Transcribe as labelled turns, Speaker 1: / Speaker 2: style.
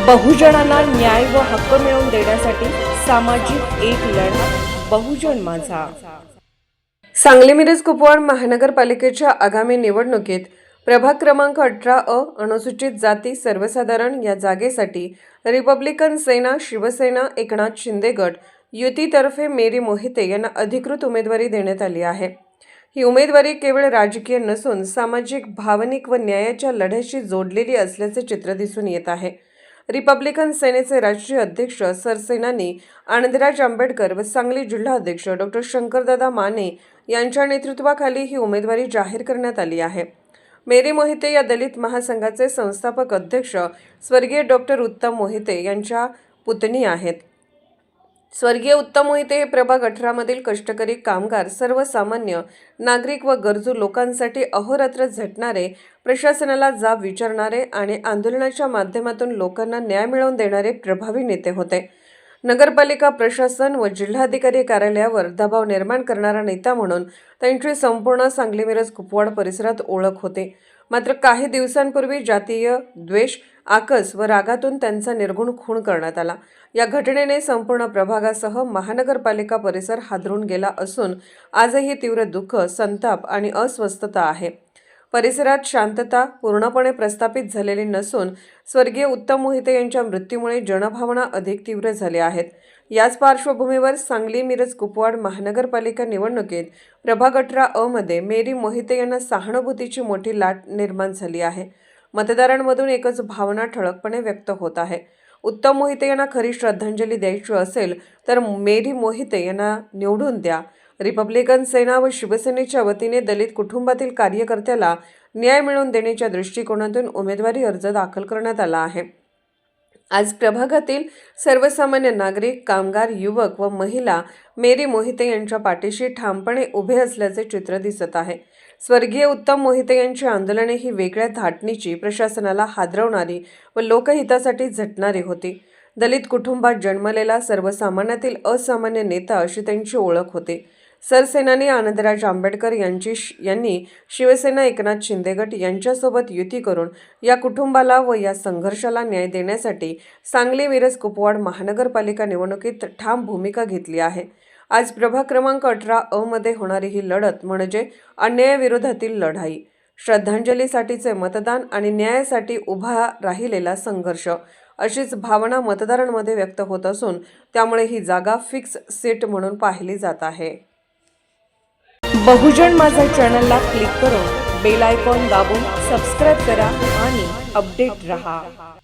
Speaker 1: बहुजनांना न्याय व हक्क मिळवून देण्यासाठी सामाजिक एक लढा बहुजन माझा।
Speaker 2: सांगली मिरज कुपवाड महानगरपालिकेच्या आगामी निवडणुकीत प्रभाग क्रमांक 18 अनुसूचित जाती सर्वसाधारण या जागेसाठी रिपब्लिकन सेना शिवसेना एकनाथ शिंदे गट युतीतर्फे मेरी मोहिते यांना अधिकृत उमेदवारी देण्यात आली आहे। ही उमेदवारी केवळ राजकीय नसून सामाजिक, भावनिक व न्यायाच्या लढ्याशी जोडलेली असल्याचे चित्र दिसून येत आहे। रिपब्लिकन सेनेचे राष्ट्रीय अध्यक्ष सरसेनानी आनंदराज आंबेडकर व सांगली जिल्हा अध्यक्ष डॉ. शंकरदादा माने यांच्या नेतृत्वाखाली ही उमेदवारी जाहीर करण्यात आली आहे। मेरी मोहिते या दलित महासंघाचे संस्थापक अध्यक्ष स्वर्गीय डॉ. उत्तम मोहिते यांच्या पुतणी आहेत। स्वर्गीय उत्तम मोहिते हे प्रभाग 18 मधील कष्टकरी कामगार, सर्वसामान्य नागरिक व गरजू लोकांसाठी अहोरात्र झटणारे, प्रशासनाला जाब विचारणारे आणि आंदोलनाच्या माध्यमातून लोकांना न्याय मिळवून देणारे प्रभावी नेते होते। नगरपालिका प्रशासन व जिल्हाधिकारी कार्यालयावर दबाव निर्माण करणारा नेता म्हणून त्यांची संपूर्ण सांगली मिरज कुपवाड परिसरात ओळख होते। मात्र काही दिवसांपूर्वी जातीय द्वेष, आकस व रागातून त्यांचा निर्घृण खून करण्यात आला। या घटनेने संपूर्ण प्रभागासह महानगरपालिका परिसर हादरून गेला असून आजही तीव्र दुःख, संताप आणि अस्वस्थता आहे। परिसरात शांतता पूर्णपणे प्रस्थापित झालेली नसून स्वर्गीय उत्तम मोहिते यांच्या मृत्यूमुळे जनभावना अधिक तीव्र झाल्या आहेत। याच पार्श्वभूमीवर सांगली मिरज कुपवाड महानगरपालिका निवडणुकीत प्रभाग 18 मध्ये मेरी मोहिते यांना सहानुभूतीची मोठी लाट निर्माण झाली आहे। मतदारांमधून एकच भावना ठळकपणे व्यक्त होत आहे। उत्तम मोहिते यांना खरी श्रद्धांजली द्यायची असेल तर मेरी मोहिते यांना निवडून द्या। रिपब्लिकन सेना व शिवसेनेच्या वतीने दलित कुटुंबातील कार्यकर्त्याला न्याय मिळवून देण्याच्या दृष्टिकोनातून उमेदवारी अर्ज दाखल करण्यात आला आहे। आज प्रभागातील सर्वसामान्य नागरिक, कामगार, युवक व महिला मेरी मोहिते यांच्या पाठीशी ठामपणे उभे असल्याचे चित्र दिसत आहे। स्वर्गीय उत्तम मोहिते यांची आंदोलने ही वेगळ्या धाटणीची, प्रशासनाला हादरवणारी व लोकहितासाठी झटणारी होती। दलित कुटुंबात जन्मलेला सर्वसामान्यातील असामान्य नेता अशी त्यांची ओळख होती। सरसेनानी आनंदराज आंबेडकर यांनी शिवसेना एकनाथ शिंदे गट यांच्यासोबत युती करून या कुटुंबाला व या संघर्षाला न्याय देण्यासाठी सांगली मिरज कुपवाड महानगरपालिका निवडणुकीत ठाम भूमिका घेतली आहे। आज प्रभाग क्रमांक 18 मध्ये होणारी ही लढत म्हणजे अन्यायाविरोधातील लढाई, श्रद्धांजलीसाठीचे मतदान आणि न्यायासाठी उभा राहिलेला संघर्ष अशीच भावना मतदारांमध्ये व्यक्त होत असून त्यामुळे ही जागा फिक्स सीट म्हणून पाहिली जात आहे।
Speaker 1: बहुजन माझा चॅनलला क्लिक करून बेल आयकॉन दाबून सबस्क्राइब करा आणि अपडेट रहा।